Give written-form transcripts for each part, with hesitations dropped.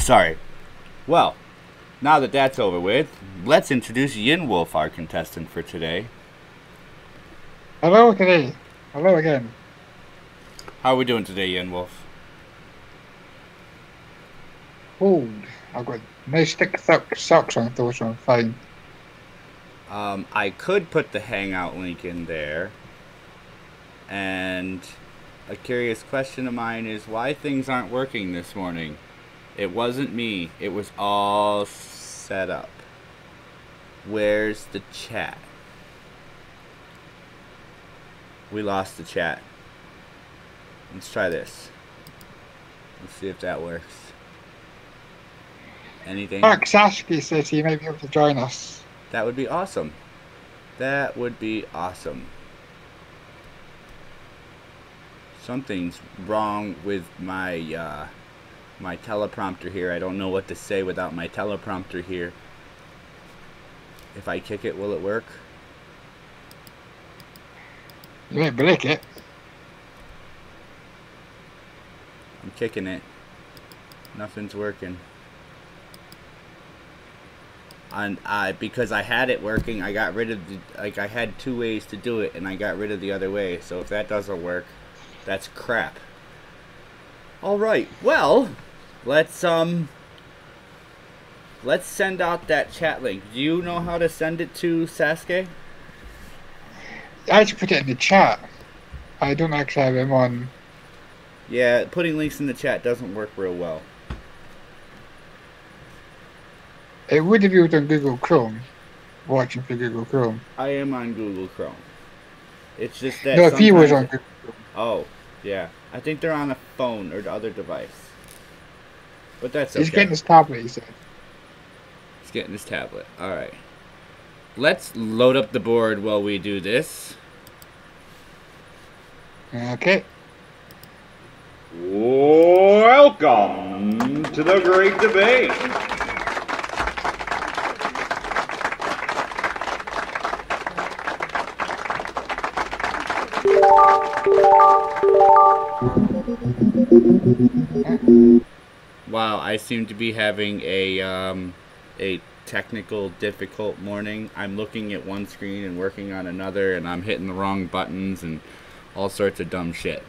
Sorry. Well, now that that's over with, let's introduce Yin Wolf, our contestant for today. Hello today. Hello again. How are we doing today, Yin Wolf? Cold. I've got nice thick socks on, so I'm fine. I could put the Hangout link in there. And a curious question of mine is why things aren't working this morning. It wasn't me. It was all set up. Where's the chat? We lost the chat. Let's try this. Let's see if that works. Anything? Mark Sashki says he might be able to join us. That would be awesome. That would be awesome. Something's wrong with my my teleprompter here. I don't know what to say without my teleprompter here. If I kick it, will it work? You might break it. I'm kicking it. Nothing's working. And because I had it working, I got rid of the, I had two ways to do it, and I got rid of the other way. So if that doesn't work, that's crap. All right. Well, let's send out that chat link. Do you know how to send it to Sasuke? I just put it in the chat. I don't actually have him on. Yeah, putting links in the chat doesn't work real well. It would have been on Google Chrome. Watching for Google Chrome. I am on Google Chrome. It's just that. No, if he was on Google Chrome. Oh, yeah. I think they're on a phone or the other device. But that's okay. He's getting his tablet, he said. He's getting his tablet. Alright. Let's load up the board while we do this. Okay. Welcome to the Great Debate. Wow, I seem to be having a technical difficult morning. I'm looking at one screen and working on another, and I'm hitting the wrong buttons and all sorts of dumb shit.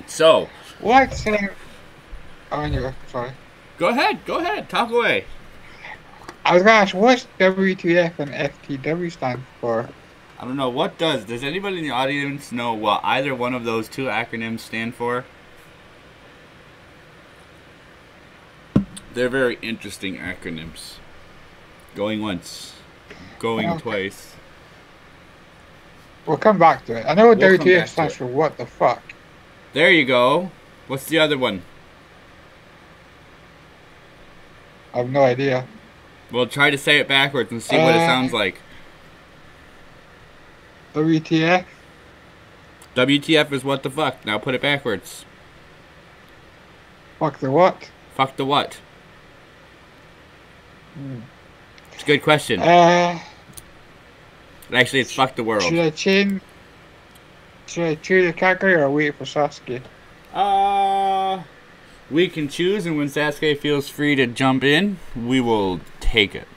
So, What's oh, anyway, sorry. Go ahead, talk away. I was gonna ask, what's WTF and FTW stand for? I don't know, does anybody in the audience know what either one of those two acronyms stand for? They're very interesting acronyms. Going once, going twice. We'll come back to it. I know WTF stands for what the fuck. There you go. What's the other one? I have no idea. Well, try to say it backwards and see what it sounds like. WTF? WTF is what the fuck. Now put it backwards. Fuck the what? Fuck the what? It's a good question. Actually, it's fuck the world. Should I change the category or wait for Sasuke? We can choose, and when Sasuke feels free to jump in, we will take it.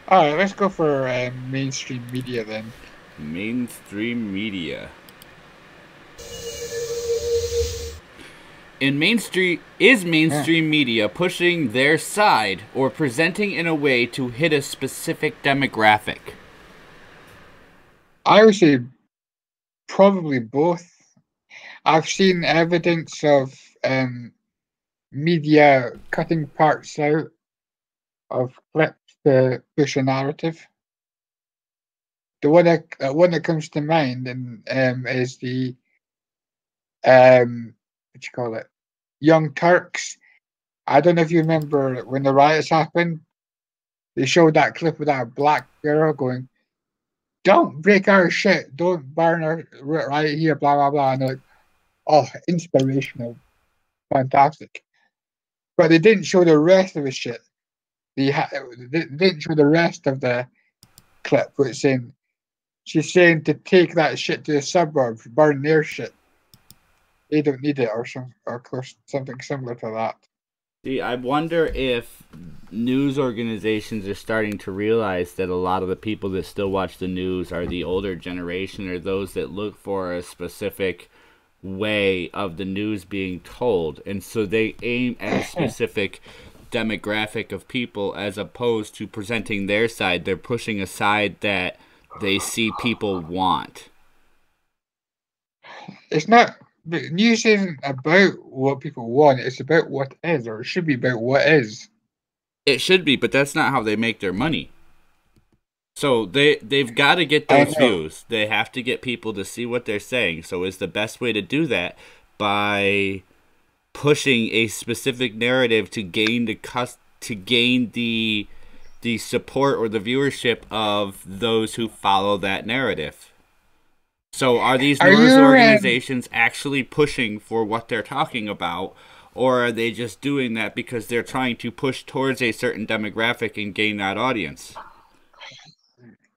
Alright, let's go for mainstream media then. Mainstream media. Is mainstream media pushing their side or presenting in a way to hit a specific demographic? I would say probably both. I've seen evidence of media cutting parts out of clips to push a narrative. The one that comes to mind is the what you call it, Young Turks. I don't know if you remember when the riots happened. They showed that clip of that black girl going, "Don't break our shit, don't burn our right here, blah blah blah." And like, oh, inspirational, fantastic. But they didn't show the rest of the shit. They didn't show the rest of the clip, which she's saying to take that shit to the suburbs, burn their shit. they don't need it, or close something similar to that. See, I wonder if news organizations are starting to realize that a lot of the people that still watch the news are the older generation, or those that look for a specific way of the news being told, and so they aim at a specific demographic of people as opposed to presenting their side. They're pushing a side that they see people want. It's not. But news isn't about what people want. It's about what is, or it should be about what is. It should be, but that's not how they make their money. So they've got to get I those know. views. They have to get people to see what they're saying. So is the best way to do that by pushing a specific narrative to gain the support or the viewership of those who follow that narrative. So are these Are news you organizations actually pushing for what they're talking about, or are they just doing that because they're trying to push towards a certain demographic and gain that audience?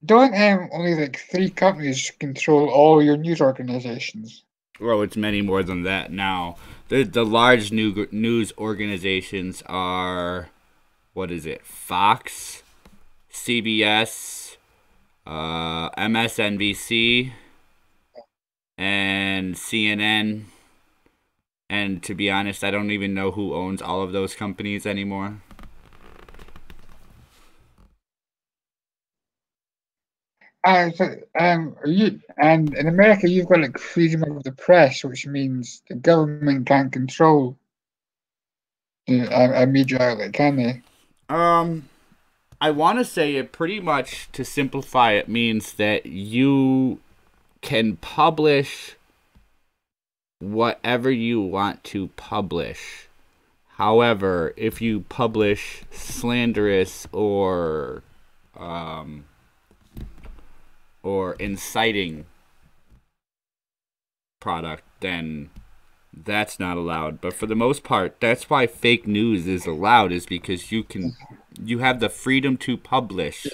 don't only like 3 companies control all your news organizations? Well, it's many more than that now. The large news organizations are, what is it? Fox, CBS, MSNBC, and CNN. And to be honest, I don't even know who owns all of those companies anymore. And in America, you've got like freedom of the press, which means the government can't control a media outlet, can they? I want to say it pretty much, to simplify it, means that you can publish whatever you want to publish. However, if you publish slanderous or inciting product, then that's not allowed. But for the most part, that's why fake news is allowed, is because you have the freedom to publish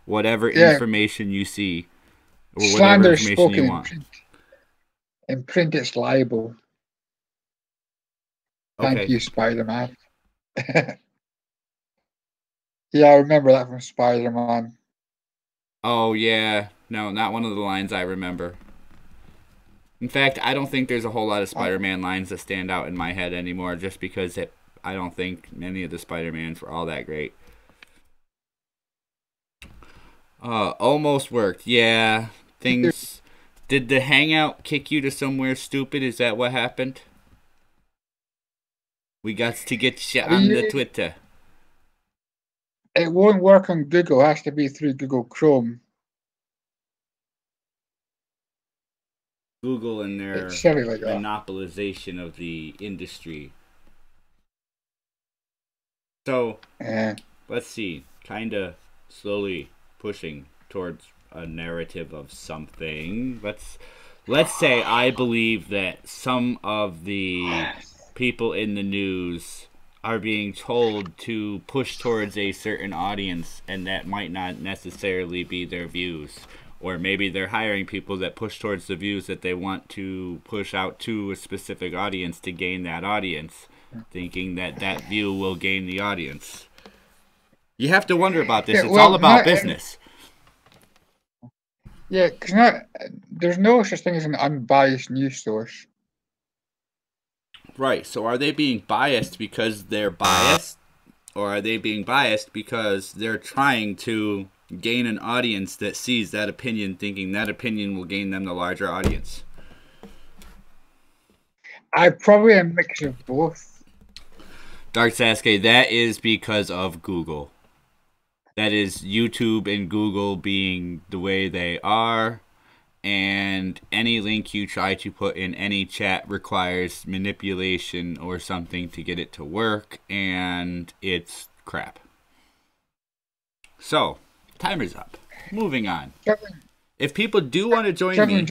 whatever Yeah, information you see or whatever slander information you spoken want. in print, it's libel. Thank Okay. you, Spider-Man. Yeah, I remember that from Spider-Man. Oh yeah. No, not one of the lines I remember. In fact, I don't think there's a whole lot of Uh, Spider-Man lines that stand out in my head anymore, just because I don't think any of the Spider-Mans were all that great. Almost worked. Yeah, things. Did the Hangout kick you to somewhere stupid? Is that what happened? We got to get you on the Twitter. It won't work on Google. It has to be through Google Chrome. Google and It's their silly like that. monopolization of the industry. So, Yeah. let's see. Kind of slowly pushing towards a narrative of something. Let's say I believe that some of the people in the news are being told to push towards a certain audience, and that might not necessarily be their views. Or maybe they're hiring people that push towards the views that they want to push out to a specific audience to gain that audience, thinking that that view will gain the audience. You have to wonder about this. Yeah, It's all well, about not business. yeah, because not there's no such thing as an unbiased news source. Right. So are they being biased because they're biased? Or are they being biased because they're trying to gain an audience that sees that opinion, thinking that opinion will gain them the larger audience? I probably a mix of both. Dark Sasuke, that is because of Google. That is YouTube and Google being the way they are. And any link you try to put in any chat requires manipulation or something to get it to work, and it's crap. So, timer's up. Moving on. If people do want to join me,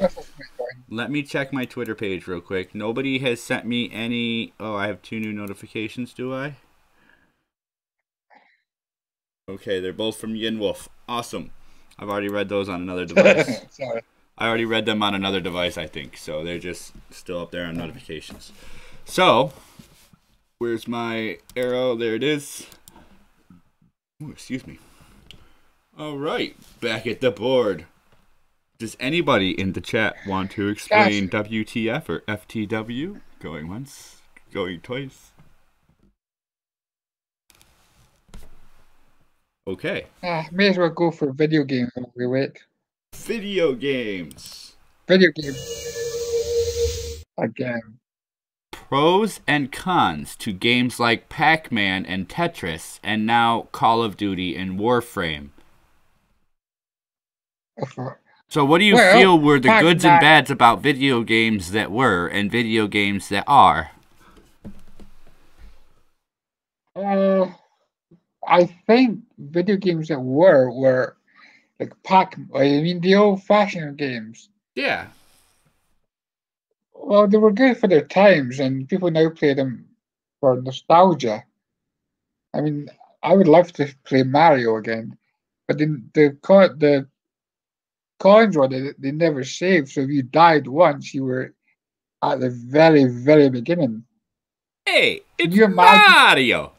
let me check my Twitter page real quick. Nobody has sent me any... Oh, I have 2 new notifications, do I? Okay, they're both from Yin Wolf. Awesome. I've already read those on another device. Sorry. I already read them on another device, I think. So they're just still up there on notifications. So, where's my arrow? There it is. Ooh, excuse me. All right, back at the board. Does anybody in the chat want to explain WTF or FTW? Going once, going twice. Okay. May as well go for video games while we wait. Video games. Video games. Again. Pros and cons to games like Pac-Man and Tetris, and now Call of Duty and Warframe. So what do you feel were the goods and bads about video games that were and video games that are? I think video games that were like the old-fashioned games. Yeah. Well, they were good for their times, and people now play them for nostalgia. I mean, I would love to play Mario again, but the coins were they never saved. So if you died once, you were at the very, very beginning. Hey, it's Mario!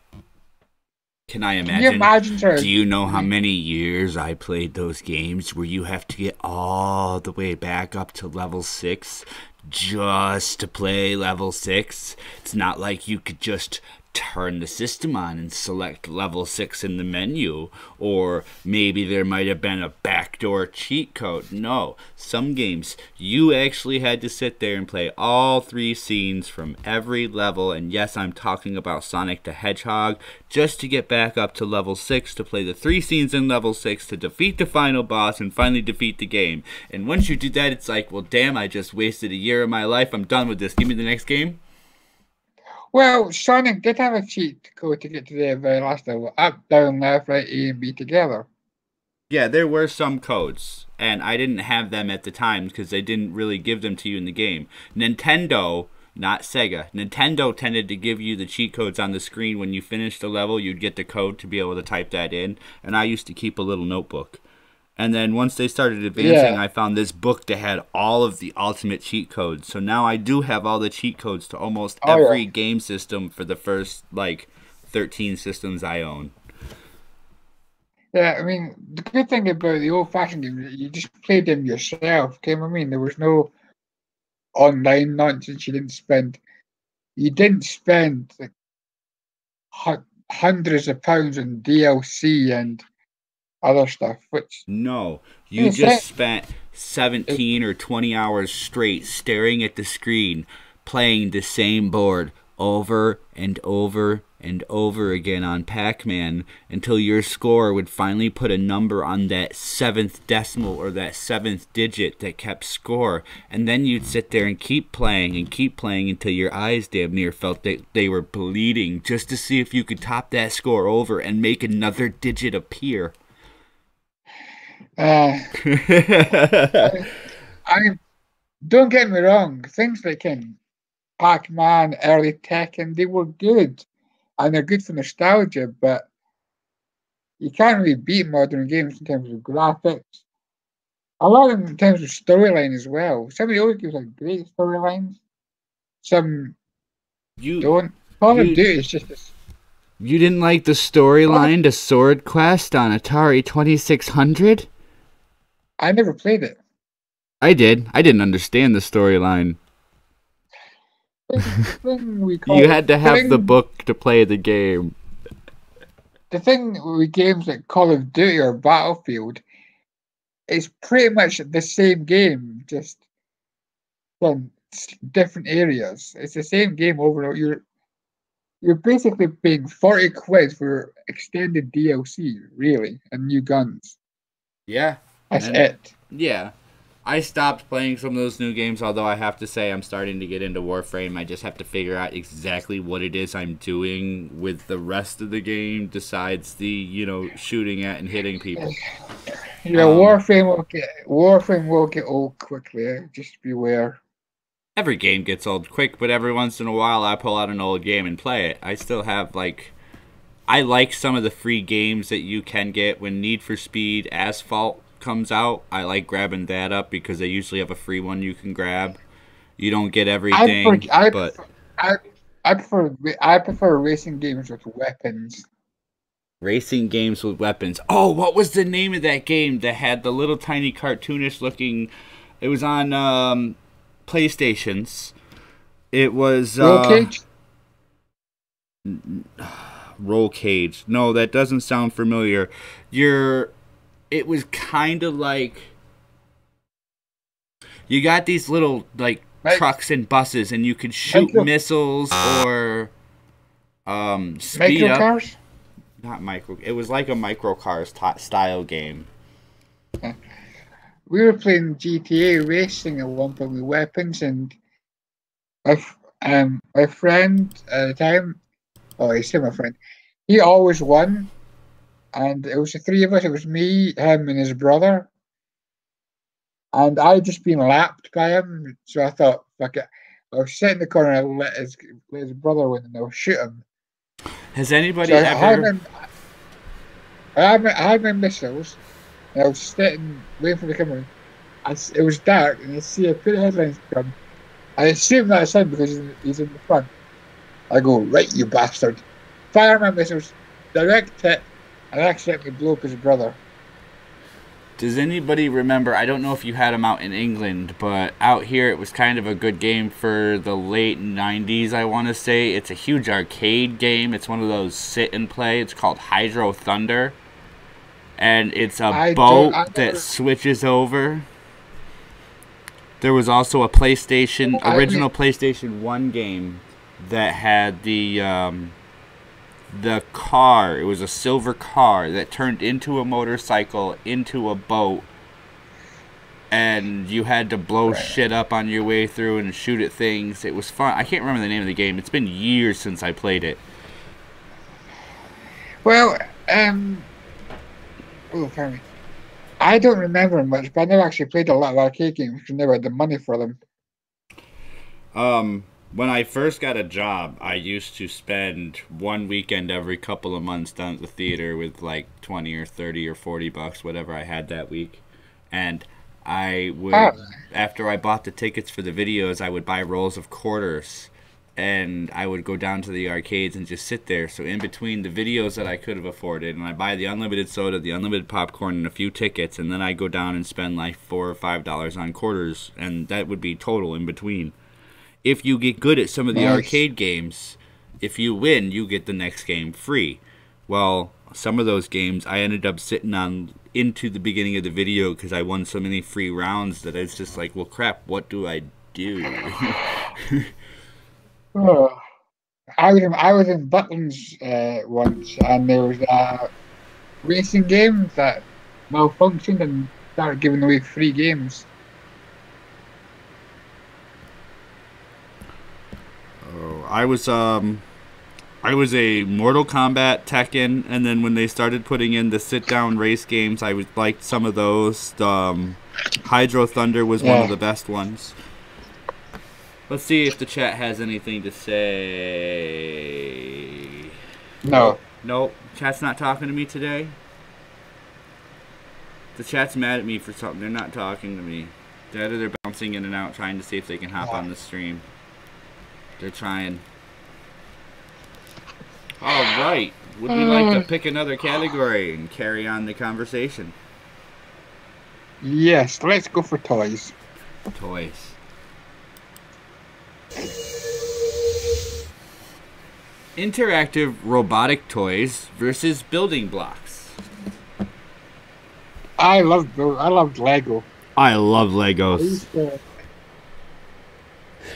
Can I imagine? Can you imagine, sir? Do you know how many years I played those games where you have to get all the way back up to level 6 just to play level 6? It's not like you could just turn the system on and select level 6 in the menu, or maybe there might have been a backdoor cheat code. No, some games you actually had to sit there and play all 3 scenes from every level, and yes, I'm talking about Sonic the Hedgehog, just to get back up to level 6 to play the 3 scenes in level 6 to defeat the final boss and finally defeat the game. And once you do that, it's like, well, damn, I just wasted a year of my life. I'm done with this. Give me the next game. Well, Sonic did have a cheat code to get to the very last level. Up, down, left, right, A and B together. Yeah, there were some codes, and I didn't have them at the time because they didn't really give them to you in the game. Nintendo, not Sega, Nintendo tended to give you the cheat codes on the screen. When you finished the level, you'd get the code to be able to type that in, and I used to keep a little notebook. And then once they started advancing, I found this book that had all of the ultimate cheat codes. So now I do have all the cheat codes to almost every game system for the first, 13 systems I own. Yeah, I mean, the good thing about the old-fashioned games is you just played them yourself. Okay, I mean, there was no online nonsense. You didn't spend like hundreds of pounds on DLC and other stuff, which you just spent 17 or 20 hours straight staring at the screen, playing the same board over and over and over again on Pac-Man until your score would finally put a number on that 7th decimal or that 7th digit that kept score, and then you'd sit there and keep playing until your eyes damn near felt that they were bleeding just to see if you could top that score over and make another digit appear. I don't get me wrong, things like Pac-Man, early Tekken, they were good, and they're good for nostalgia, but you can't really beat modern games in terms of graphics. A lot of them in terms of storyline as well. Some of the old games have great storylines, some don't. Call of Duty is just this. You didn't like the storyline to Sword Quest on Atari 2600? I never played it. I did. I didn't understand the storyline. You had to have the book to play the game. The thing with games like Call of Duty or Battlefield, it's pretty much the same game, just from different areas. It's the same game over and over. You're basically paying 40 quid for extended DLC, really, and new guns. Yeah. That's it. Yeah. I stopped playing some of those new games, although I have to say I'm starting to get into Warframe. I just have to figure out exactly what it is I'm doing with the rest of the game besides the, shooting at and hitting people. Yeah, Warframe will get old quickly. Just beware. Every game gets old quick, but every once in a while I pull out an old game and play it. I still have, I like some of the free games that you can get when Need for Speed Asphalt comes out, I like grabbing that up because they usually have a free one you can grab. You don't get everything, but I prefer racing games with weapons. racing games with weapons. Oh, what was the name of that game that had the little tiny cartoonish looking? It was on PlayStations. It was Roll cage. Roll Cage. No, that doesn't sound familiar. It was kind of like you got these little like trucks and buses, and you could shoot missiles or speed micro up. Cars? Not micro. It was like a micro cars style game. We were playing GTA racing at one point with weapons, and my friend at the time, oh, he's still my friend. He always won, and it was the three of us. It was me, him, and his brother. And I'd just been lapped by him, so I thought, fuck it. I'll sit in the corner and let his brother win, and I'll shoot him. Has anybody So ever? I had my missiles, and I was sitting waiting for the camera. It was dark, and I see a put the headlines come. I assume that's him because he's in the front. I go, right, you bastard. Fire my missiles, direct hit, and accidentally blow up his brother. Does anybody remember? I don't know if you had them out in England, but out here it was kind of a good game for the late 90s, I want to say. It's a huge arcade game. It's one of those sit and play. It's called Hydro Thunder. And it's a boat that switches over. There was also a original PlayStation 1 game that had the car. It was a silver car that turned into a motorcycle, into a boat, and you had to blow shit up on your way through and shoot at things. It was fun. I can't remember the name of the game. It's been years since I played it. Well, pardon me. I don't remember much, but I never actually played a lot of arcade games because I never had the money for them. When I first got a job, I used to spend one weekend every couple of months down at the theater with like 20 or 30 or 40 bucks, whatever I had that week. And I would, after I bought the tickets for the videos, I would buy rolls of quarters. And I would go down to the arcades and just sit there. So in between the videos that I could have afforded, and I buy the unlimited soda, the unlimited popcorn, and a few tickets, and then I go down and spend like $4 or $5 on quarters, and that would be total in between. If you get good at some of the arcade games, if you win, you get the next game free. Well, some of those games I ended up sitting on into the beginning of the video because I won so many free rounds that it's just like, well, crap, what do I do? I was in Butlins once, and there was a racing game that malfunctioned and started giving away free games. Oh, I was a Mortal Kombat Tekken, and then when they started putting in the sit-down race games, I liked some of those. Hydro Thunder was one of the best ones. Let's see if the chat has anything to say. No. Nope. Chat's not talking to me today. The chat's mad at me for something. They're not talking to me. They're bouncing in and out trying to see if they can hop on the stream. They're trying. All right. Would we like to pick another category and carry on the conversation? Yes, let's go for toys. Toys. Interactive robotic toys versus building blocks. I loved Lego. I love Legos.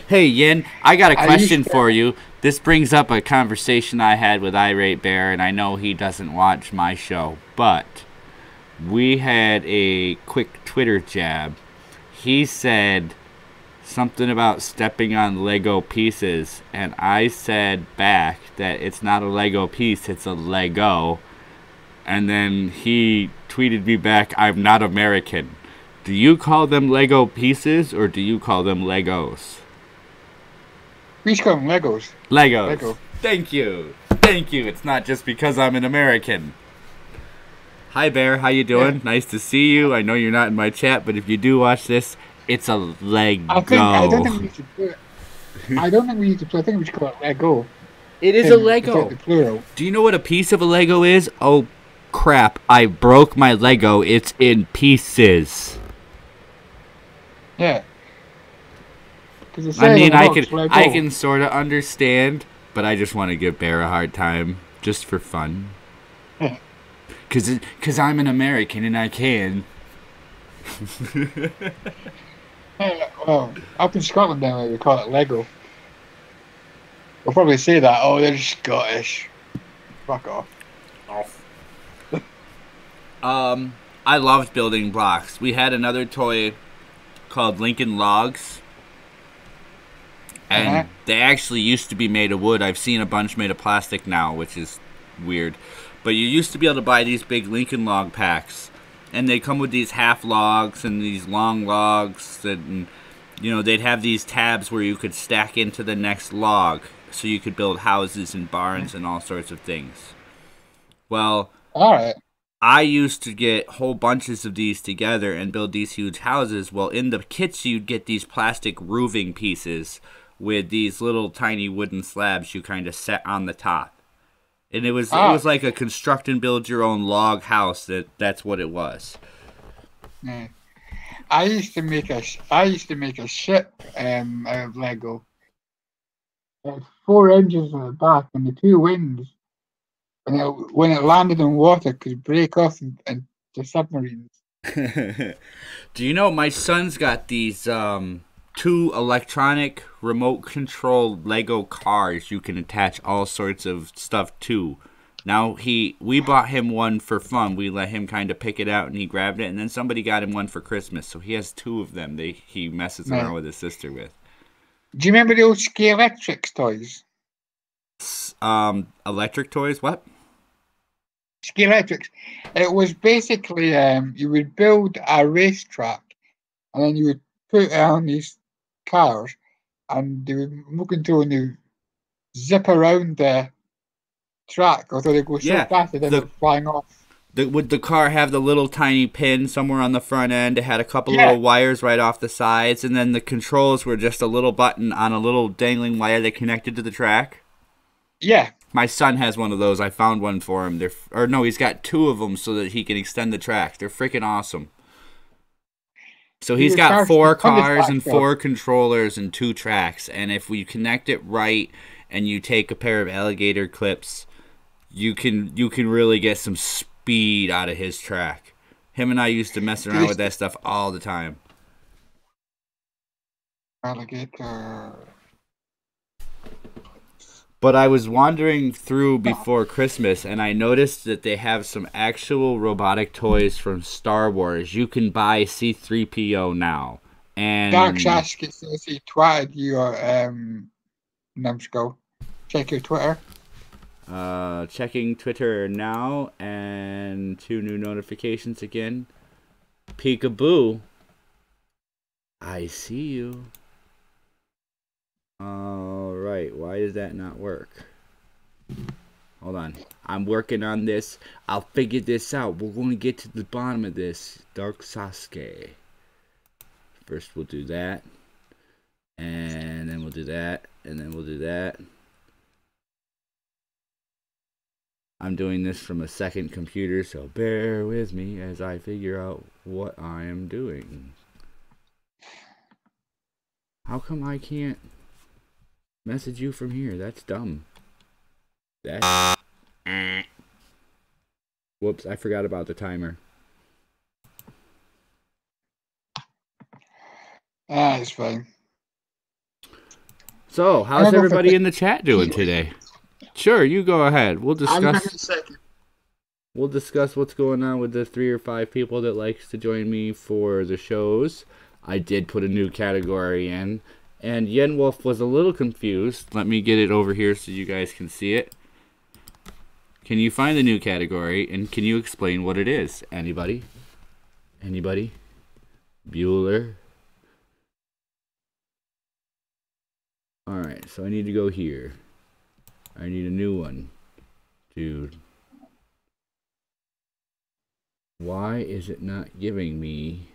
Hey, Yin, I got a question for you. This brings up a conversation I had with Irate Bear, and I know he doesn't watch my show, but we had a quick Twitter jab. He said something about stepping on Lego pieces, and I said back that it's not a Lego piece, it's a Lego. And then he tweeted me back, I'm not American. Do you call them Lego pieces, or do you call them Legos? We should call them Legos. Legos. Lego. Thank you. Thank you. It's not just because I'm an American. Hi, Bear. How you doing? Yeah. Nice to see you. I know you're not in my chat, but if you do watch this, it's a I don't Lego. think we need to do it. I don't think we need to play. I think we should call it Lego. It is a To take Lego. the plural. Do you know what a piece of a Lego is? Oh, crap. I broke my Lego. It's in pieces. Yeah. Because it I says on mean, the I box I Lego. can sort of understand, but I just want to give Bear a hard time, just for fun. Yeah. Cause I'm an American and I can. Yeah, well, up in Scotland, then we call it Lego. We'll probably say that. Oh, they're Scottish. Fuck off. I loved building blocks. We had another toy called Lincoln Logs, Uh-huh. and they actually used to be made of wood. I've seen a bunch made of plastic now, which is weird. But you used to be able to buy these big Lincoln Log packs, and they come with these half logs and these long logs, and they'd have these tabs where you could stack into the next log, so you could build houses and barns and all sorts of things. Well, All right. I used to get whole bunches of these together and build these huge houses. Well, in the kits, you'd get these plastic roofing pieces with these little tiny wooden slabs you kind of set on the top. And it was like a construct and build your own log house. That's what it was. Yeah. I used to make a ship out of Lego. It's 4 engines on the back and the two wings. When it landed on water, could break off into submarines. Do you know my son's got these two electronic remote control Lego cars you can attach all sorts of stuff to. Now we bought him one for fun. We let him kind of pick it out and he grabbed it, and then somebody got him one for Christmas. So he has two of them. He messes Yeah. around with his sister with. Do you remember the old Scalextrics toys? Electric toys. What? Scalextrics. It was basically you would build a racetrack and then you would put it on these cars and they would look into and they would zip around the track, although they go so Yeah. fast that they The were flying off. Would the car have the little tiny pin somewhere on the front end? It had a couple Yeah, little wires right off the sides, and then the controls were just a little button on a little dangling wire that connected to the track. yeah. My son has one of those. I found one for him. No, he's got two of them so that he can extend the track. They're freaking awesome. So He he's was got charged four hundreds cars back and though. four controllers and two tracks. And if we connect it right and you take a pair of alligator clips, you can really get some speed out of his track. Him and I used to mess around with that stuff all the time. Alligator. But I was wandering through before Christmas, and I noticed that they have some actual robotic toys from Star Wars. You can buy C-3PO now. Dark And Sasuke says he twatted your numbskull. Check your Twitter. checking Twitter now, and 2 new notifications again. Peekaboo. I see you. Alright, why does that not work? Hold on. I'm working on this. I'll figure this out. We're going to get to the bottom of this. Dark Sasuke. First we'll do that. And then we'll do that. And then we'll do that. I'm doing this from a second computer, so bear with me as I figure out what I am doing. How come I can't message you from here? That's dumb. That's... Whoops, I forgot about the timer. It's fine. So, how's everybody in the chat doing today? Sure, you go ahead. We'll discuss what's going on with the 3 or 5 people that likes to join me for the shows. I did put a new category in, and Yen Wolf was a little confused. Let me get it over here so you guys can see it. Can you find the new category, and can you explain what it is? Anybody? Anybody? Bueller? Alright, so I need to go here. I need a new one. Dude. Why is it not giving me?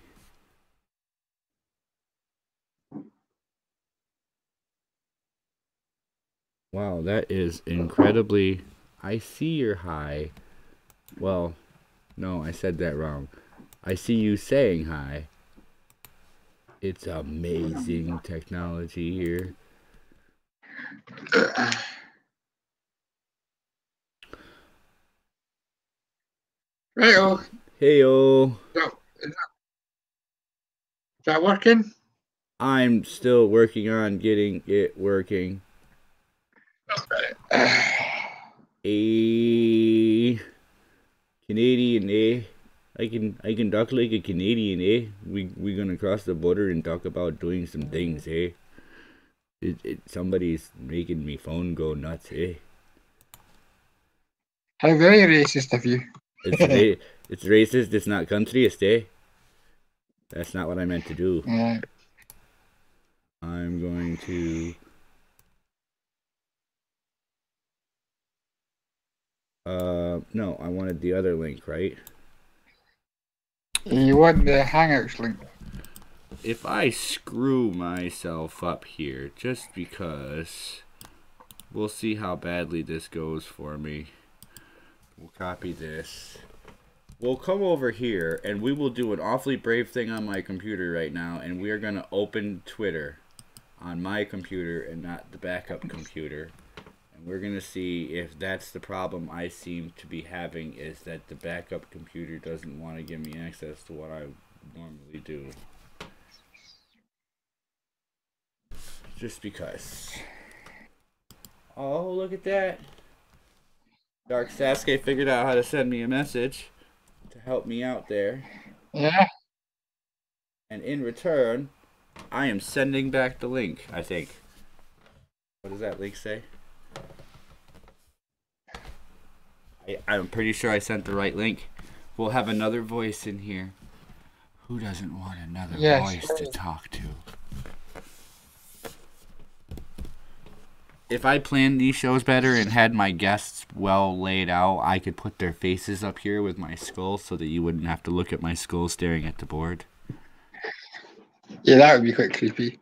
Wow, that is incredibly... I see your hi. Well, no, I said that wrong. I see you saying hi. It's amazing technology here. Right-o. Hey-o. Is that working? I'm still working on getting it working. A Canadian, eh? I can talk like a Canadian, eh? We gonna cross the border and talk about doing some things, eh? Somebody's making me phone go nuts, eh? How very racist of you. It's racist. It's not countryist, eh? That's not what I meant to do. Yeah. I'm going to. No, I wanted the other link, right? You want the Hangouts link? If I screw myself up here, just because, we'll see how badly this goes for me. We'll copy this. We'll come over here, and we will do an awfully brave thing on my computer right now, and we are going to open Twitter on my computer and not the backup computer. And we're going to see if that's the problem I seem to be having, is that the backup computer doesn't want to give me access to what I normally do. Just because. Oh, look at that. Dark Sasuke figured out how to send me a message to help me out there. Yeah. And in return, I am sending back the link, I think. What does that link say? I'm pretty sure I sent the right link. We'll have another voice in here. Who doesn't want another voice to talk to? If I planned these shows better and had my guests well laid out, I could put their faces up here with my skull so that you wouldn't have to look at my skull staring at the board. Yeah, that would be quite creepy.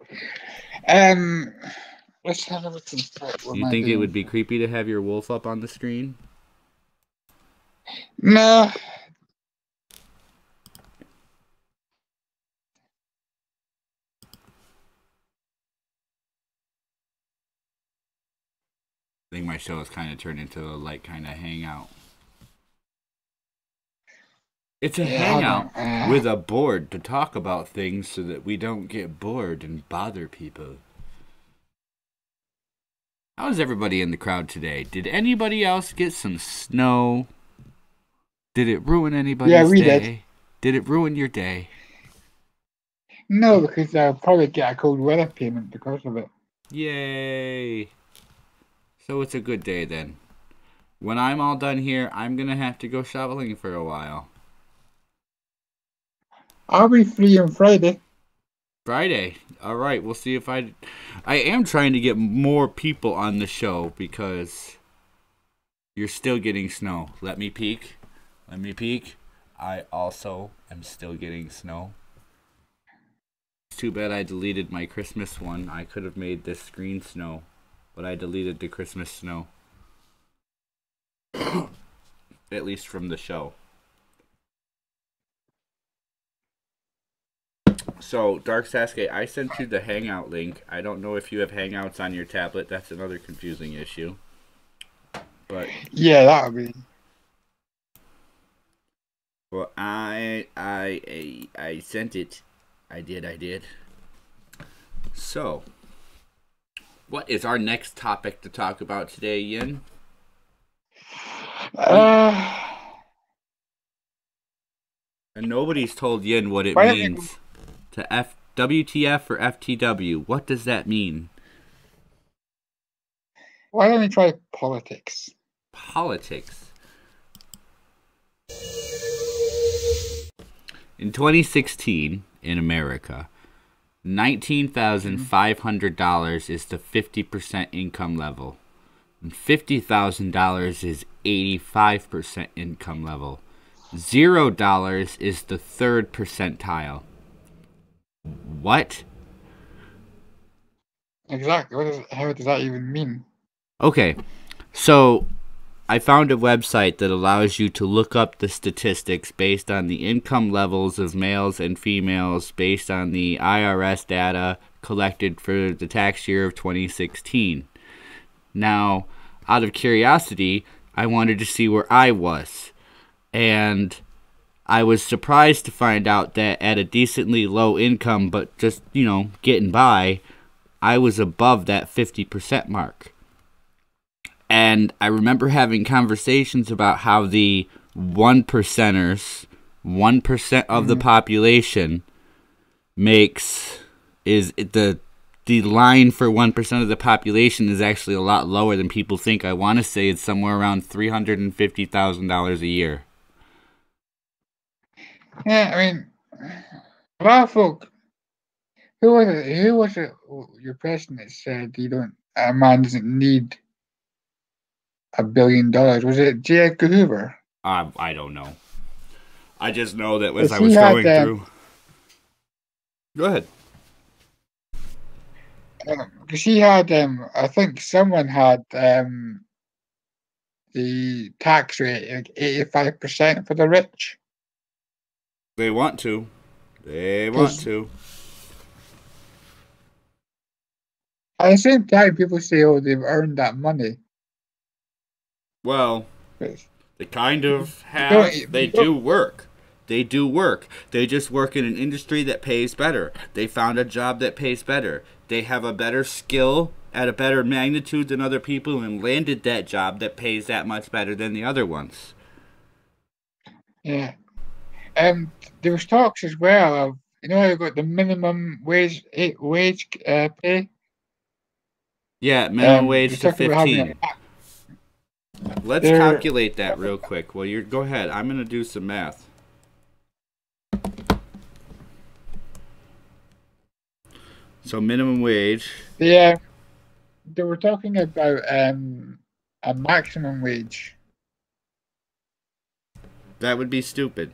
Let's have a look. You think it would be creepy to have your wolf up on the screen? No. I think my show has kind of turned into a kind of hangout. It's a hangout with a board to talk about things so that we don't get bored and bother people. How's everybody in the crowd today? Did anybody else get some snow? Did it ruin anybody's day? Did it ruin your day? No, because I'll probably get a cold weather payment because of it. Yay! So it's a good day then. When I'm all done here, I'm going to have to go shoveling for a while. I'll be free on Friday. Friday. All right, we'll see if I am trying to get more people on the show because you're still getting snow. Let me peek. Let me peek. I also am still getting snow. It's too bad I deleted my Christmas one. I could have made this screen snow, but I deleted the Christmas snow. At least from the show. So, Dark Sasuke, I sent you the Hangout link. I don't know if you have Hangouts on your tablet. That's another confusing issue. But yeah, that'll be. Well, I sent it. I did. So, what is our next topic to talk about today, Yin? And nobody's told Yin what it means to WTF or FTW. What does that mean? Why don't we try politics? Politics. In 2016, in America, $19,500 is the 50% income level. And $50,000 is 85% income level. $0 is the third percentile. What? Exactly. How does that even mean? Okay, so I found a website that allows you to look up the statistics based on the income levels of males and females based on the IRS data collected for the tax year of 2016. Now, out of curiosity, I wanted to see where I was. And I was surprised to find out that at a decently low income, but just, getting by, I was above that 50% mark. And I remember having conversations about how the 1%ers, 1% of the population is the line for 1% of the population is actually a lot lower than people think. I want to say it's somewhere around $350,000 a year. Yeah, I mean, a lot of folk. Who was it? Your president said a man doesn't need $1 billion. Was it J. Edgar Hoover? I don't know. I just know that as I was going through. Go ahead. Because he had, I think someone had the tax rate like 85% for the rich. They want to. They want to. At the same time, people say, "Oh, they've earned that money." Well, they kind of have. They do work. They do work. They just work in an industry that pays better. They found a job that pays better. They have a better skill at a better magnitude than other people and landed that job that pays that much better than the other ones. Yeah. There was talks as well of, you've got the minimum wage pay. Yeah, minimum wage to 15. Let's calculate that real quick. Well, go ahead. I'm going to do some math. So minimum wage. Yeah, they were talking about a maximum wage. That would be stupid.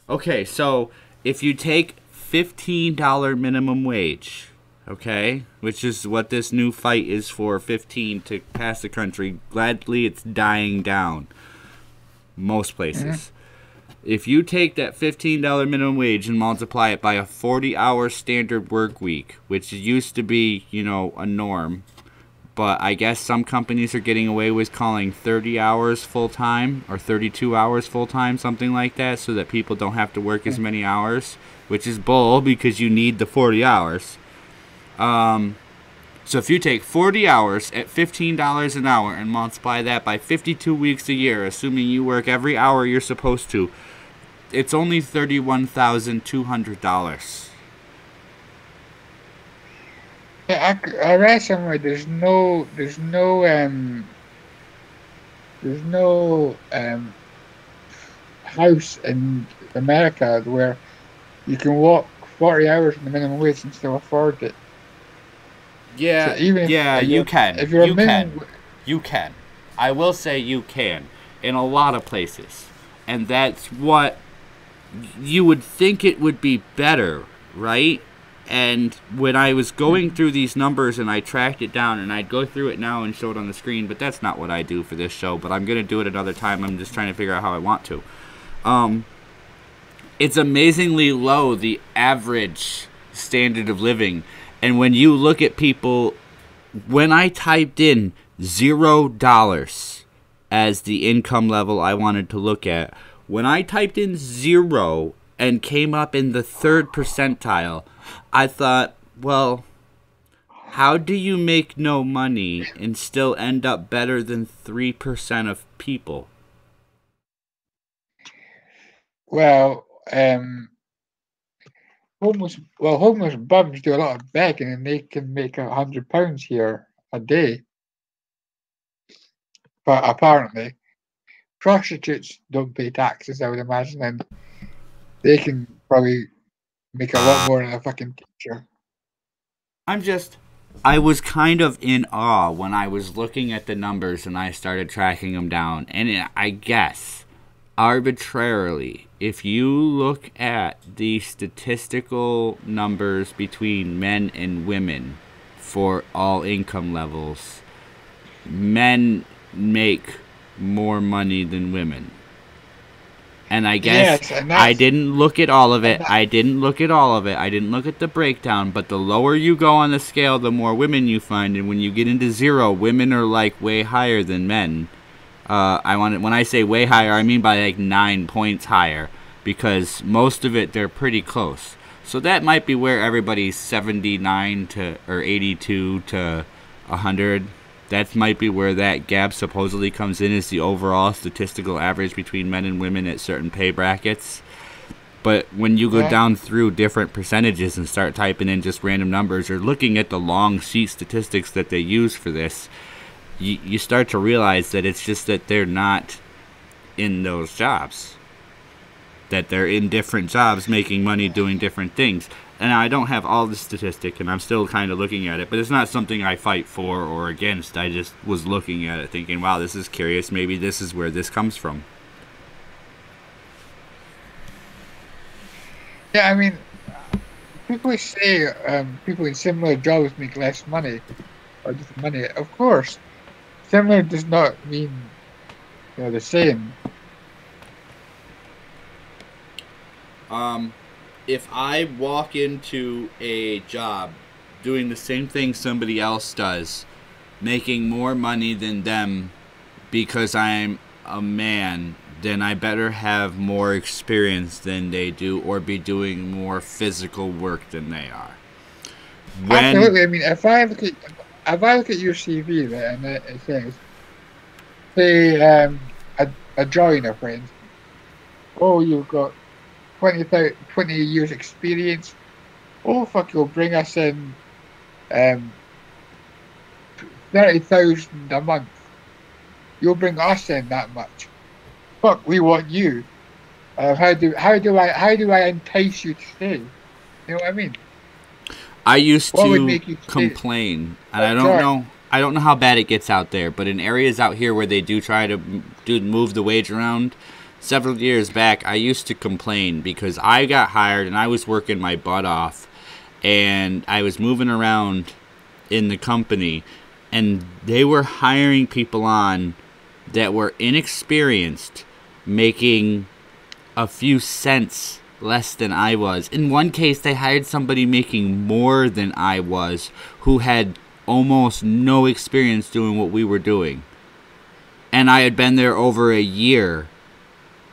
Okay, so if you take $15 minimum wage, okay, which is what this new fight is for, 15 to pass the country. Gladly, it's dying down. Most places. Mm-hmm. If you take that $15 minimum wage and multiply it by a 40-hour standard work week, which used to be, a norm, but I guess some companies are getting away with calling 30 hours full-time or 32 hours full-time, something like that, so that people don't have to work as many hours, which is bull because you need the 40 hours. So if you take 40 hours at $15 an hour and multiply that by 52 weeks a year, assuming you work every hour you're supposed to, it's only $31,200. Yeah, I read somewhere there's no house in America where you can work 40 hours in the minimum wage and still afford it. Yeah, so even you can. If you're you can. I will say you can in a lot of places, and that's what you would think it would be better, right? And when I was going through these numbers and I tracked it down, and I'd go through it now and show it on the screen, but that's not what I do for this show. But I'm gonna do it another time. I'm just trying to figure out how I want to. It's amazingly low, the average standard of living. And when you look at people, when I typed in $0 as the income level I wanted to look at, when I typed in 0 and came up in the third percentile, I thought, well, how do you make no money and still end up better than 3% of people? Well, homeless bums do a lot of begging, and they can make £100 here a day. But apparently, prostitutes don't pay taxes, I would imagine, and they can probably make a lot more than a fucking teacher. I was kind of in awe when I was looking at the numbers and I started tracking them down, and I guess arbitrarily, if you look at the statistical numbers between men and women for all income levels, men make more money than women. And I guess Yes, and I that's didn't look at all of and it. that, I didn't look at all of it. I didn't look at the breakdown. But the lower you go on the scale, the more women you find. And when you get into 0, women are like way higher than men. When I say way higher, I mean by like 9 points higher, because most of it they're pretty close. So that might be where everybody's 79 to or 82 to 100. That might be where that gap supposedly comes in, is the overall statistical average between men and women at certain pay brackets. But when you go yeah, down through different percentages and start typing in just random numbers or looking at the long sheet statistics that they use for this, you start to realize that it's just that they're not in those jobs. That they're in different jobs making money doing different things. And I don't have all the statistic, and I'm still kind of looking at it, but it's not something I fight for or against. I just was looking at it thinking, wow, this is curious. Maybe this is where this comes from. yeah. I mean, people say people in similar jobs make less money or different money. Of course, similar does not mean the same. If I walk into a job doing the same thing somebody else does, making more money than them because I'm a man, then I better have more experience than they do or be doing more physical work than they are. When Absolutely. I mean, if I look at your CV there and it says, say, a joiner, for instance, oh, you've got 20 years experience. Oh, fuck, you'll bring us in um 30,000 a month. You'll bring us in that much. Fuck, we want you. How do I entice you to stay? You know what I mean? I used What would to make you stay? complain, and Oh, sorry. I don't know how bad it gets out there, but in areas out here where they do try to move the wage around, several years back, I used to complain because I got hired and I was working my butt off, and I was moving around in the company, and they were hiring people on that were inexperienced, making a few cents less than I was. In one case, they hired somebody making more than I was, who had almost no experience doing what we were doing. And I had been there over a year.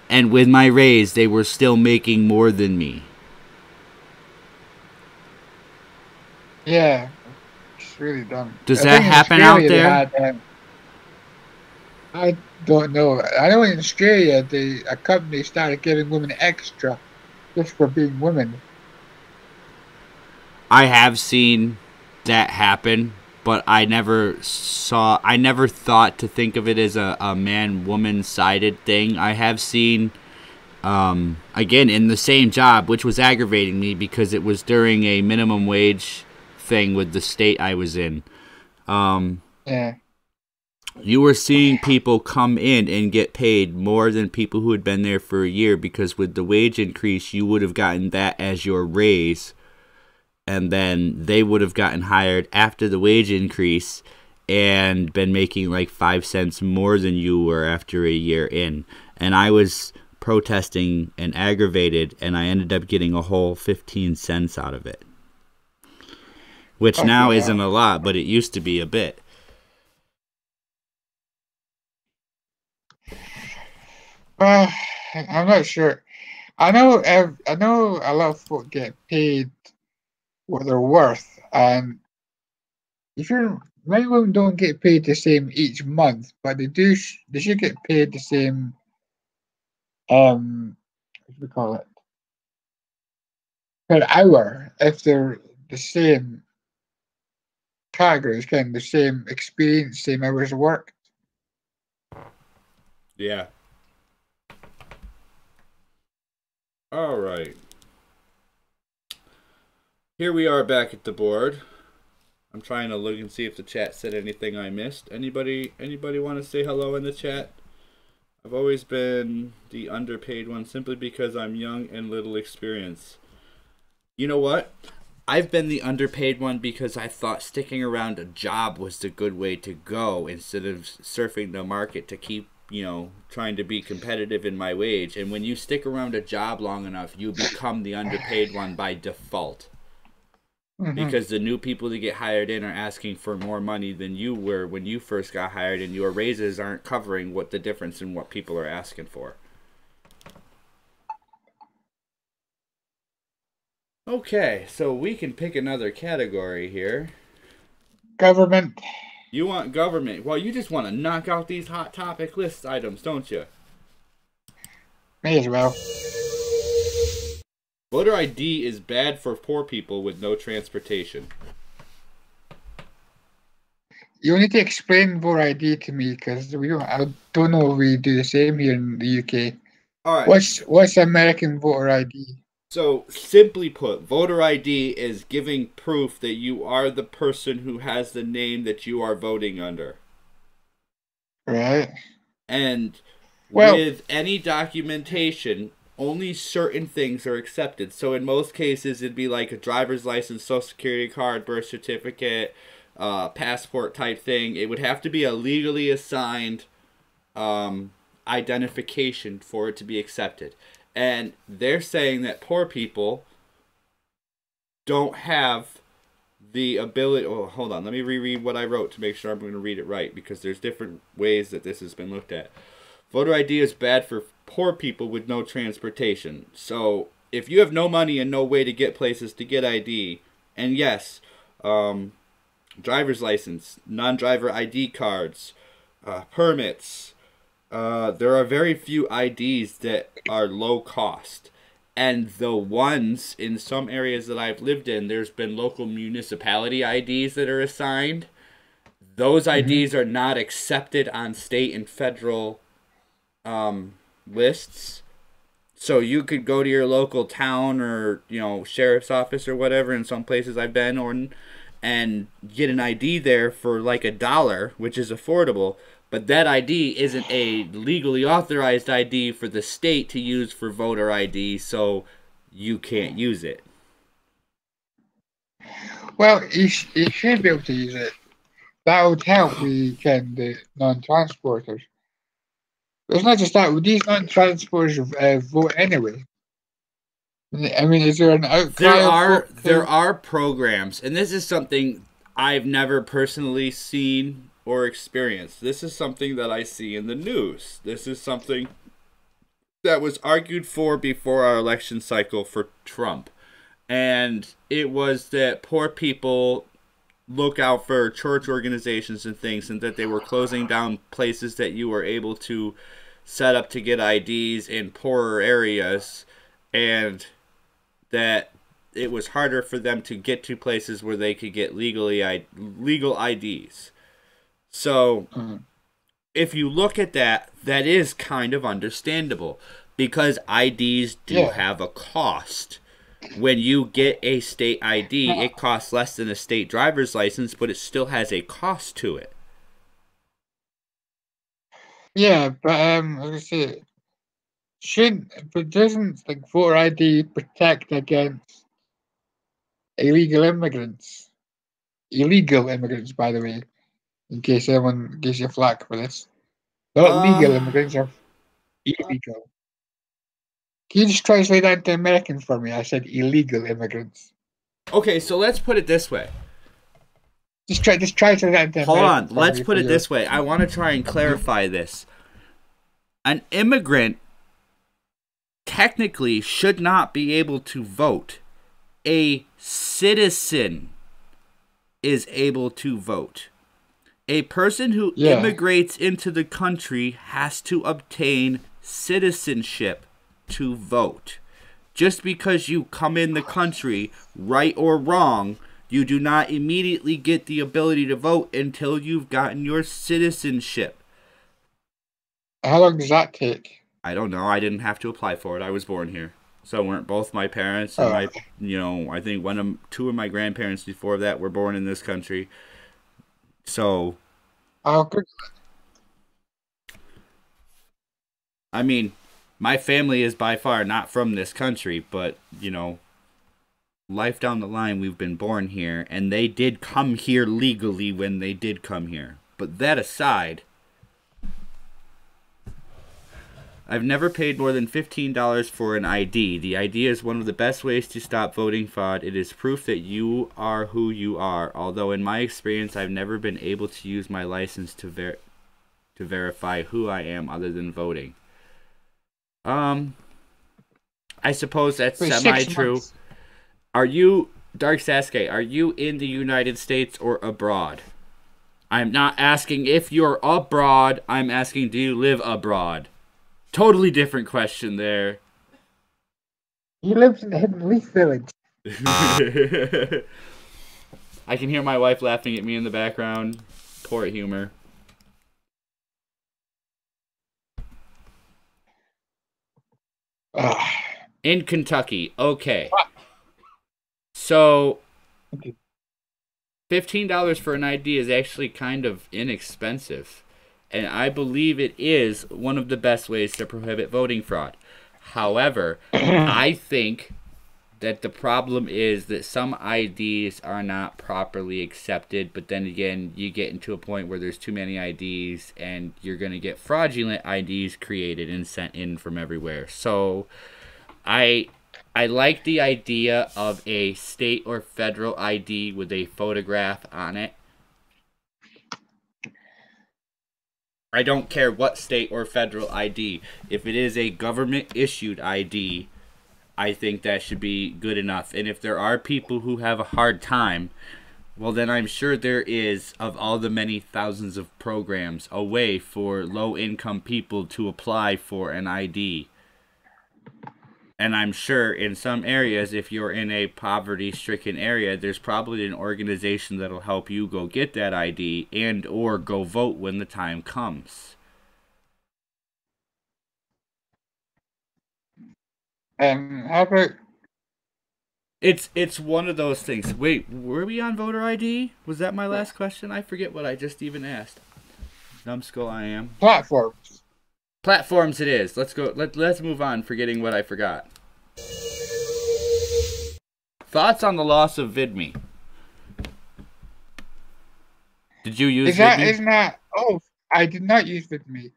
And with my raise, they were still making more than me. Yeah, it's really dumb. Does I that think in happen out Australia they there? had. I don't know. I know in Australia a company started giving women extra just for being women. I have seen that happen, but I never thought to think of it as a man woman sided thing. I have seen, again, in the same job, which was aggravating me because it was during a minimum wage thing with the state I was in. Yeah. You were seeing people come in and get paid more than people who had been there for a year, because with the wage increase, you would have gotten that as your raise, and then they would have gotten hired after the wage increase and been making like 5 cents more than you were after a year in. And I was protesting and aggravated, and I ended up getting a whole 15 cents out of it, which now Fucking isn't hell. a lot, but it used to be a bit. Uh, I'm not sure. I know a lot of folk get paid what they're worth, and if you're many women don't get paid the same each month, but they should get paid the same what do we call it, per hour if they're the same categories, kind of the same experience, same hours of work. Yeah. All right. Here we are back at the board. I'm trying to look and see if the chat said anything I missed. Anybody want to say hello in the chat? I've always been the underpaid one simply because I'm young and little experience. You know what? I've been the underpaid one because I thought sticking around a job was the good way to go instead of surfing the market to keep, trying to be competitive in my wage. And when you stick around a job long enough, you become the underpaid one by default. Hmm. Because the new people that get hired in are asking for more money than you were when you first got hired, and your raises aren't covering what the difference in what people are asking for. Okay, so we can pick another category here. Government. You want government. Well, you just want to knock out these hot topic list items, don't you? May as well. Voter ID is bad for poor people with no transportation. You need to explain voter ID to me because we don't. I don't know if we do the same here in the UK. All right. What's American voter ID? So, simply put, voter ID is giving proof that you are the person who has the name that you are voting under. Right. And Well, with any documentation, only certain things are accepted. So in most cases, it'd be like a driver's license, social security card, birth certificate, passport type thing. It would have to be a legally assigned identification for it to be accepted. And they're saying that poor people don't have the ability. Oh, hold on. Let me reread what I wrote to make sure I'm going to read it right, because there's different ways that this has been looked at. Voter ID is bad for poor people with no transportation. So if you have no money and no way to get places to get ID, and yes, driver's license, non-driver ID cards, permits, there are very few IDs that are low cost. And the ones in some areas that I've lived in, there's been local municipality IDs that are assigned. Those mhm. IDs are not accepted on state and federal lists. So you could go to your local town or sheriff's office or whatever. In some places I've been, or and get an ID there for like $1, which is affordable. But that ID isn't a legally authorized ID for the state to use for voter ID, so you can't use it. Well, you should be able to use it. That would help the non-transporters. But it's not just that. Would these non-transporters vote anyway? I mean, is there an outcry There of are vote there to? are programs, and this is something I've never personally seen or experienced. This is something that I see in the news. This is something that was argued for before our election cycle for Trump. And it was that poor people look out for church organizations and things, and that they were closing down places that you were able to set up to get IDs in poorer areas, and that it was harder for them to get to places where they could get legal IDs. So Mhm. if you look at that, that is kind of understandable, because IDs do Yeah. have a cost. When you get a state ID, No, it costs less than a state driver's license, but it still has a cost to it. yeah, but like I say, but doesn't like voter ID protect against illegal immigrants? Illegal immigrants, by the way, in case anyone gives you flack for this. Not legal Uh, immigrants, are illegal. Can you just translate that into American for me? I said illegal immigrants. okay, so let's put it this way. Just translate that into Hold American on, for let's me put for it your. this way. I want to try and clarify this. An immigrant technically should not be able to vote. A citizen is able to vote. A person who Yeah. immigrates into the country has to obtain citizenship to vote. Just because you come in the country, right or wrong, you do not immediately get the ability to vote until you've gotten your citizenship. How long does that take? I don't know. I didn't have to apply for it. I was born here. So weren't both my parents and Oh, I think two of my grandparents before that were born in this country. So I'll go. I mean, my family is by far not from this country, but, you know, life down the line, we've been born here, and they did come here legally when they did come here. But that aside, I've never paid more than $15 for an ID. The ID is one of the best ways to stop voting fraud. It is proof that you are who you are. Although in my experience, I've never been able to use my license to verify who I am other than voting. I suppose that's semi-true. Are you, Dark Sasuke, are you in the United States or abroad? I'm not asking if you're abroad. I'm asking, do you live abroad? Totally different question there. He lives in the Hidden Leaf Village. I can hear my wife laughing at me in the background. Poor humor. In Kentucky. Okay. So, $15 for an ID is actually kind of inexpensive. And I believe it is one of the best ways to prohibit voting fraud. However, I think that the problem is that some IDs are not properly accepted, but then again, you get into a point where there's too many IDs and you're going to get fraudulent IDs created and sent in from everywhere. So I like the idea of a state or federal ID with a photograph on it. I don't care what state or federal ID. If it is a government-issued ID, I think that should be good enough. And if there are people who have a hard time, well, then I'm sure there is, of all the many thousands of programs, a way for low-income people to apply for an ID. And I'm sure in some areas, if you're in a poverty-stricken area, there's probably an organization that'll help you go get that ID and or go vote when the time comes. How about... It's one of those things. Wait, were we on voter ID? Was that my last question? I forget what I just even asked. Numbskull, I am. Platforms. Platforms it is. Let's go. Let's move on, forgetting what I forgot. Thoughts on the loss of VidMe? Did you use VidMe? Isn't that... Oh, I did not use VidMe.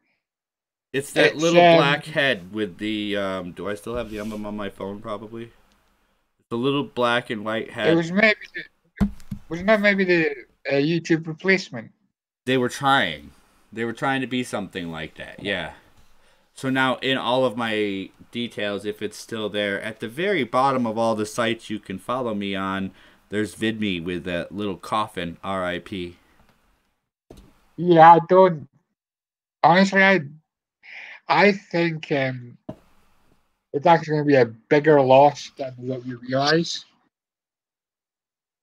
It's that little black head with the... do I still have the emblem on my phone, probably? The little black and white head. It was maybe... Wasn't that maybe the YouTube replacement? They were trying. They were trying to be something like that, yeah. So now, in all of my details, if it's still there, at the very bottom of all the sites you can follow me on, there's VidMe with that little coffin, R.I.P. Yeah, I don't... Honestly, I think it's actually going to be a bigger loss than what we realize.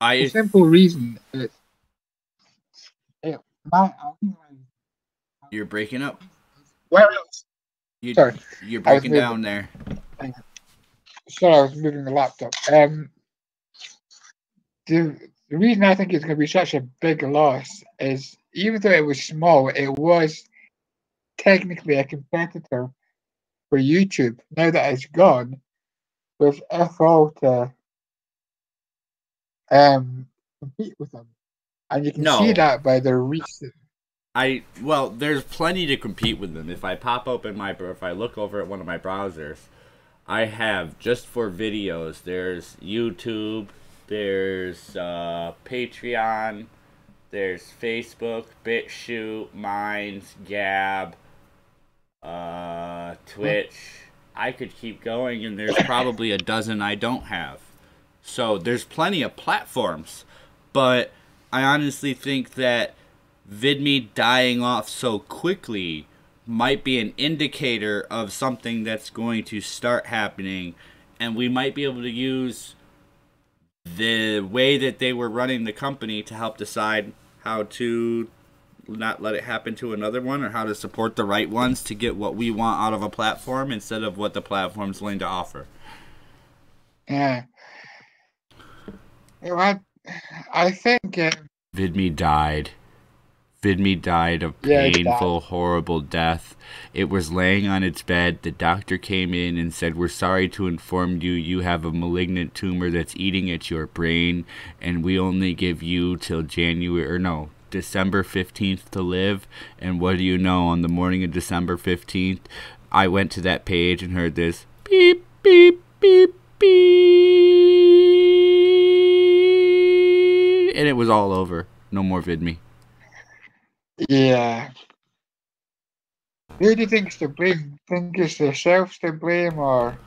The simple reason is... You're breaking up. Where else? Sorry. You're breaking down there. Sorry, I was moving the laptop. The reason I think it's going to be such a big loss is, even though it was small, it was technically a competitor for YouTube. Now that it's gone, there's all to compete with them. And you can see that by their recent... Well, there's plenty to compete with them. If I pop open if I look over at one of my browsers, I have, just for videos, there's YouTube, there's Patreon, there's Facebook, BitChute, Minds, Gab, Twitch. I could keep going, and there's probably a dozen I don't have. So there's plenty of platforms, but I honestly think that VidMe dying off so quickly might be an indicator of something that's going to start happening, and we might be able to use the way that they were running the company to help decide how to not let it happen to another one, or how to support the right ones to get what we want out of a platform instead of what the platform's willing to offer. Yeah. I think... VidMe died. VidMe died of Yeah, it painful, horrible death. It was laying on its bed. The doctor came in and said, "We're sorry to inform you, you have a malignant tumor that's eating at your brain, and we only give you till December 15th to live." And what do you know, on the morning of December 15th, I went to that page and heard this beep, beep, beep, beep, and it was all over. No more VidMe. Yeah. Who do you think's to blame? Think it's themselves to blame, or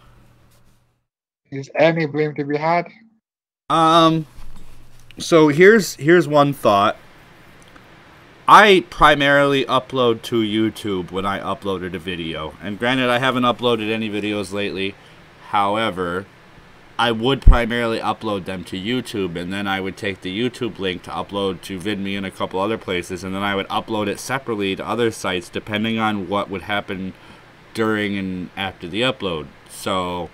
is any blame to be had? So here's one thought. I primarily upload to YouTube when I uploaded a video. And granted, I haven't uploaded any videos lately. However, I would primarily upload them to YouTube, and then I would take the YouTube link to upload to VidMe and a couple other places, and then I would upload it separately to other sites depending on what would happen during and after the upload. So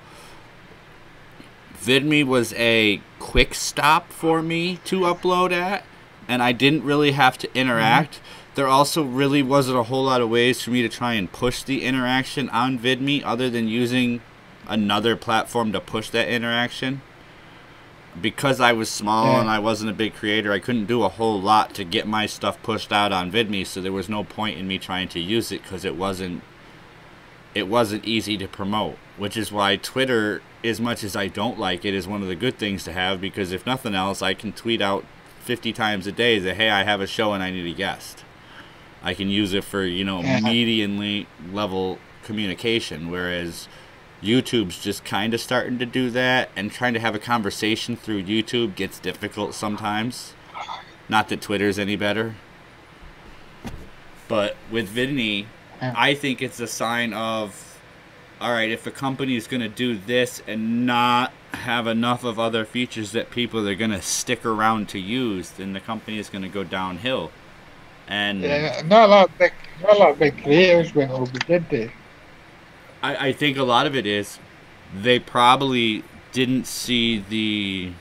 VidMe was a quick stop for me to upload at, and I didn't really have to interact. There also really wasn't a whole lot of ways for me to try and push the interaction on VidMe other than using another platform to push that interaction. Because I was small and I wasn't a big creator, I couldn't do a whole lot to get my stuff pushed out on VidMe, so there was no point in me trying to use it because it wasn't easy to promote. Which is why Twitter, as much as I don't like it, is one of the good things to have, because if nothing else, I can tweet out 50 times a day that, hey, I have a show and I need a guest. I can use it for, median level communication, whereas YouTube's just kind of starting to do that, and trying to have a conversation through YouTube gets difficult sometimes. Not that Twitter's any better. But with VidMe, I think it's a sign of, alright, if a company is going to do this and not have enough of other features that people are going to stick around to use, then the company is going to go downhill. And not a lot of big creators went over, did they? I think a lot of it is they probably didn't see the,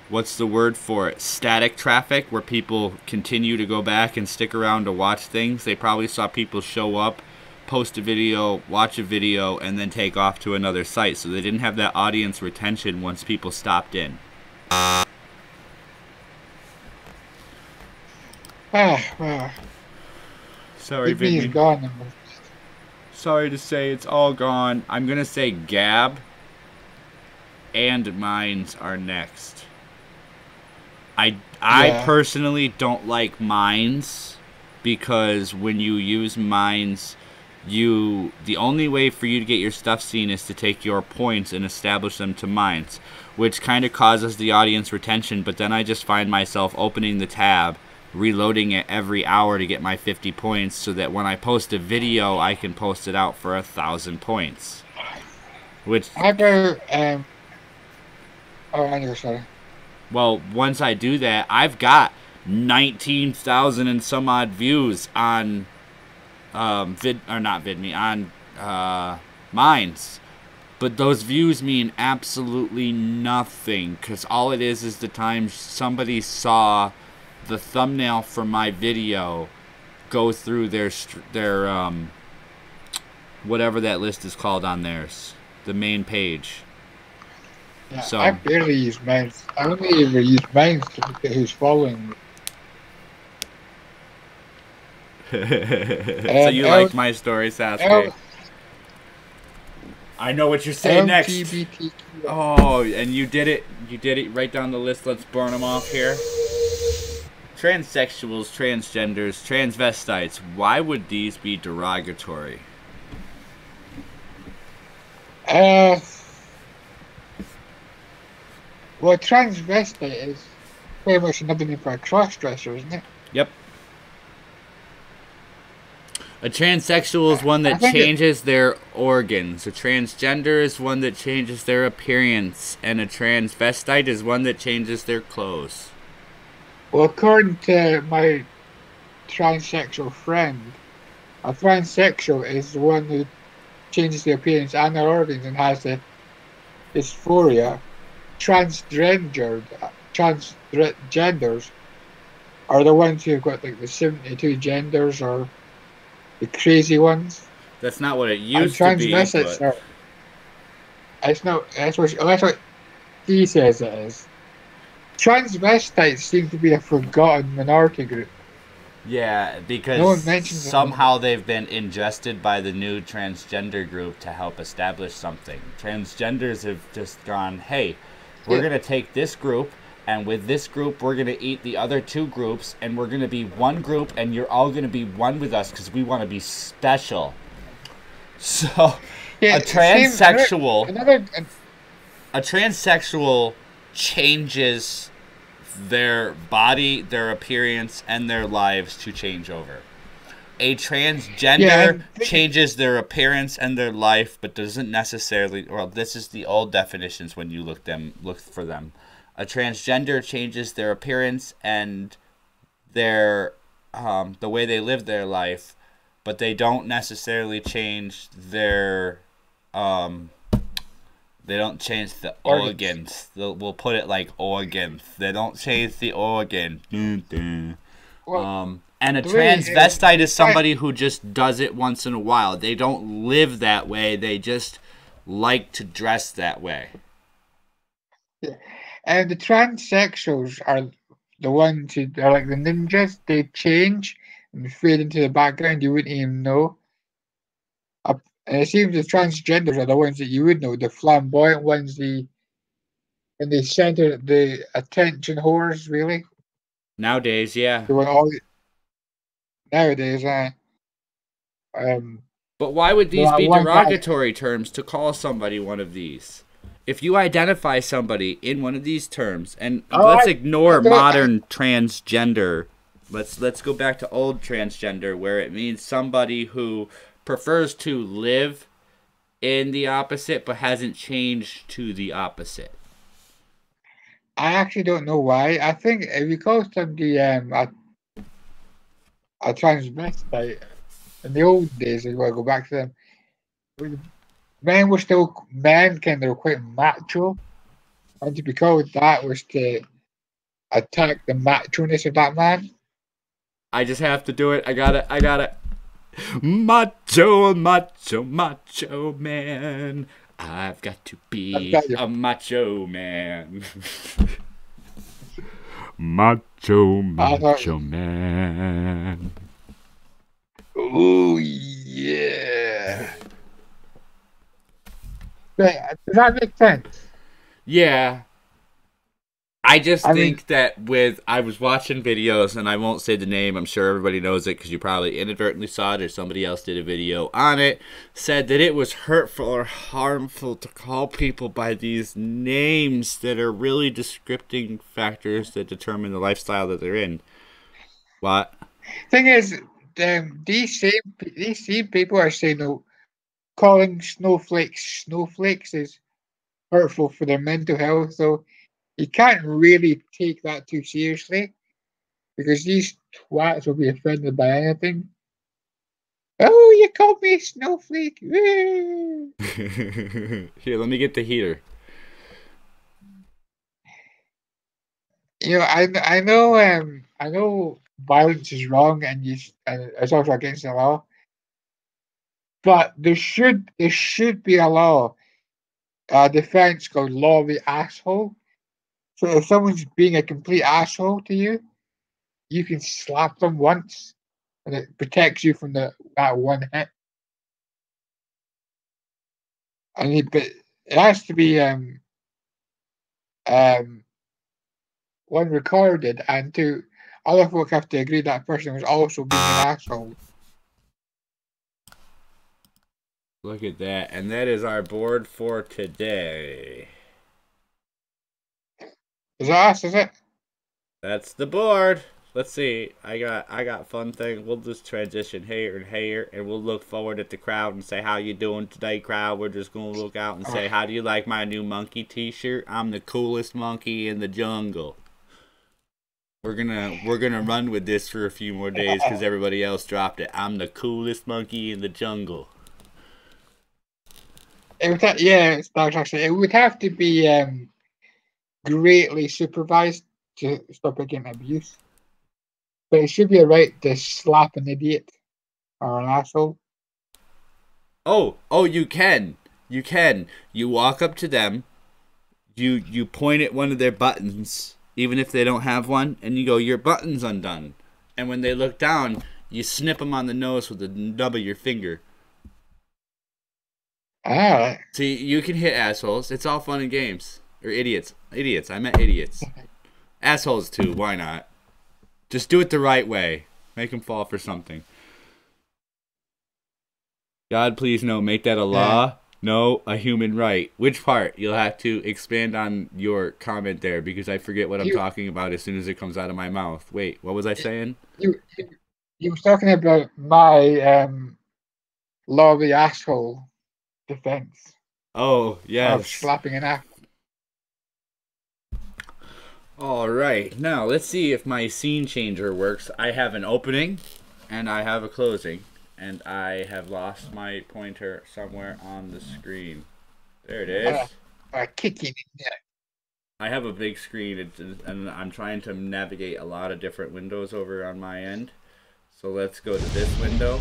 what's the word for it, static traffic, where people continue to go back and stick around to watch things. They probably saw people show up, post a video, watch a video, and then take off to another site. So they didn't have that audience retention once people stopped in. Well. Sorry, VidMe's gone. Sorry to say, it's all gone. I'm going to say Gab and Minds are next. I personally don't like Minds, because when you use Minds, the only way for you to get your stuff seen is to take your points and establish them to Minds, which kind of causes the audience retention, but then I just find myself opening the tab, reloading it every hour to get my 50 points, so that when I post a video, I can post it out for 1,000 points. Which sorry. Well, once I do that, I've got 19,000 and some odd views on Minds. But those views mean absolutely nothing, because all it is the time somebody saw the thumbnail for my video go through their whatever that list is called on theirs, the main page. Yeah, so I barely use Minds. I only ever use Minds to look at who's following me. So you like my story, Sasuke? I know what you're saying next. Oh, and you did it. You did it right down the list. Let's burn them off here. Transsexuals, transgenders, transvestites. Why would these be derogatory? Well, transvestite is pretty much another name for a cross-dresser, isn't it? Yep. A transsexual is one that changes their organs. A transgender is one that changes their appearance. And a transvestite is one that changes their clothes. Well, according to my transsexual friend, a transsexual is the one who changes their appearance and their organs and has the dysphoria. Transgenders are the ones who've got like the 72 genders or the crazy ones. That's not what it And used to be, transvestites but are. It's not. That's what he says it is. Transvestites seem to be a forgotten minority group. yeah, No because one mentions them anymore. somehow they've been ingested by the new transgender group to help establish something. Transgenders have just gone, hey, we're Yeah, going to take this group, and with this group, we're going to eat the other two groups, and we're going to be one group, and you're all going to be one with us because we want to be special. So, yeah. a Same. transsexual, Another. a transsexual changes their body, their appearance, and their lives to change over. A Yeah, transgender and changes their appearance and their life, but doesn't necessarily. Well, this is the old definitions when you look for them. A transgender changes their appearance and their the way they live their life, but they don't necessarily change their they don't change the organs. organs. We'll put it like organs. They don't change the organ. Well, And a the way transvestite the is somebody who just does it once in a while. They don't live that way. They just like to dress that way. and the transsexuals are the ones who are like the ninjas. They change and fade into the background. You wouldn't even know. And it seems the transgenders are the ones that you would know, the flamboyant ones, and they center the attention whores. Really, Nowadays, yeah. they want all nowadays. Um, But why would the these be one guy. derogatory terms to call somebody one of these? If you identify somebody in one of these terms, and Oh, let's I ignore don't. modern transgender, let's go back to old transgender, where it means somebody who prefers to live in the opposite but hasn't changed to the opposite. I actually don't know why. I think if you call somebody a transvestite in the old days, if I go back to them, men were still men, kind of quite macho, and to be called that was to attack the macho-ness of that man. I just have to do it. I got it. Macho, macho, macho man. I've got to That's be got you. a macho man. Macho, I thought, macho man. oh yeah. Does that make sense? Yeah, I just I mean, think that I was watching videos, and I won't say the name. I'm sure everybody knows it because you probably inadvertently saw it or somebody else did a video on it. Said that it was hurtful or harmful to call people by these names that are really descripting factors that determine the lifestyle that they're in. What? thing is, these same people are saying no, calling snowflakes is hurtful for their mental health. So you can't really take that too seriously because these twats will be offended by anything. Oh, you called me a snowflake. Woo. Here, let me get the heater. I know violence is wrong and it's also against the law, but there should be a law, a defense called law of the asshole. So if someone's being a complete asshole to you, you can slap them once, and it protects you from that one hit. But it has to be um one recorded, and two other folk have to agree that person was also being an asshole. Look at that. And that is our board for today. Is that us? Is it? That's the board. Let's see. I got fun thing. We'll just transition here and here, and we'll look forward at the crowd and say, how you doing today, crowd? We're just gonna look out and say, how do you like my new monkey t-shirt? I'm the coolest monkey in the jungle. We're gonna run with this for a few more days because everybody else dropped it. I'm the coolest monkey in the jungle. Yeah, it's actually. It would have to be greatly supervised to stop against abuse. But it should be a right to slap an idiot or an asshole. Oh, you can. You can. You walk up to them, you point at one of their buttons, even if they don't have one, and you go, "Your button's undone." And when they look down, you snip them on the nose with the nub of your finger. Ah, See, you can hit assholes. It's all fun and games. Or idiots. Idiots. I meant idiots. Assholes too. Why not? Just do it the right way. Make them fall for something. God, please no. Make that a law. No, a human right. Which part? You'll have to expand on your comment there because I forget what I'm talking about as soon as it comes out of my mouth. Wait, what was I saying? You were talking about my law of the asshole defense Oh, of yes. slapping an asshole. Alright, now let's see if my scene changer works. I have an opening and I have a closing. And I have lost my pointer somewhere on the screen. There it is. Kicking it. I have a big screen, and I'm trying to navigate a lot of different windows over on my end. So let's go to this window.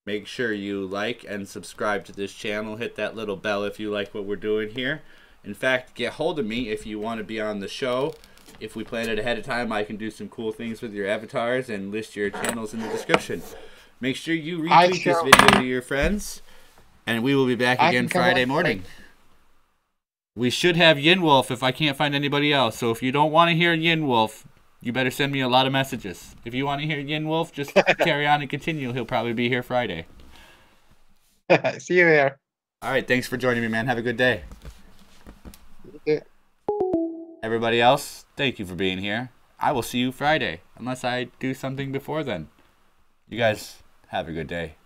Make sure you like and subscribe to this channel. Hit that little bell if you like what we're doing here. In fact, get hold of me if you want to be on the show. If we plan it ahead of time, I can do some cool things with your avatars and list your channels in the description. Make sure you retweet this video to your friends. And we will be back again Friday morning. We should have Yin Wolf if I can't find anybody else. So if you don't want to hear Yin Wolf, you better send me a lot of messages. If you want to hear Yin Wolf, just carry on and continue. He'll probably be here Friday. See you there. All right, thanks for joining me, man. Have a good day. Everybody else, thank you for being here. I will see you Friday, unless I do something before then. You guys have a good day.